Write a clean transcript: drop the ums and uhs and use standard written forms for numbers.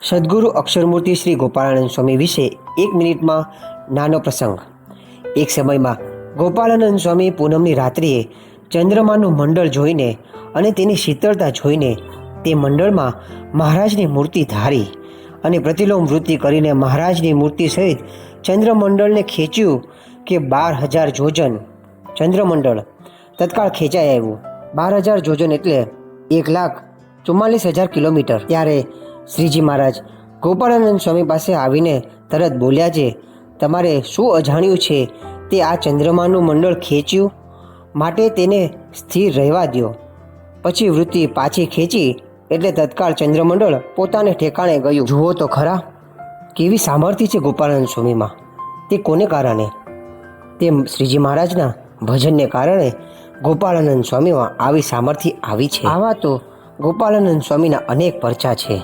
સદગુરુ અક્ષરમૂર્તિ શ્રી ગોપાળાનંદ સ્વામી વિશે 1 મિનિટમાં નાનો પ્રસંગ. એક સમયમાં ગોપાળાનંદ સ્વામી પૂનમની રાત્રિએ ચંદ્રમાનું મંડળ જોઈને અને તેની શીતળતા જોઈને તે મંડળમાં મહારાજની મૂર્તિ ધારી અને પ્રતિલોમ વૃત્તિ કરીને મહારાજની મૂર્તિ સહિત ચંદ્રમંડળને ખેંચ્યું કે 12,000 જોજન ચંદ્રમંડળ તત્કાળ ખેંચાઈ આવ્યું. 12,000 જોજન એટલે 1,44,000 કિલોમીટર. ત્યારે શ્રીજી મહારાજ ગોપાળાનંદ સ્વામી પાસે આવીને તરત બોલ્યા છે, તમારે શું અજાણ્યું છે તે આ ચંદ્રમાનું મંડળ ખેંચ્યું, માટે તેને સ્થિર રહેવા દો. પછી વૃત્તિ પાછી ખેંચી એટલે તત્કાળ ચંદ્રમંડળ પોતાને ઠેકાણે ગયું. જુઓ તો ખરા કેવી સામર્થ્ય છે ગોપાળાનંદ સ્વામીમાં. તે કોને કારણે? તે શ્રીજી મહારાજના ભજનને કારણે ગોપાળાનંદ સ્વામીમાં આવી સામર્થ્ય આવી છે. આવા તો ગોપાળાનંદ સ્વામીના અનેક પરચા છે.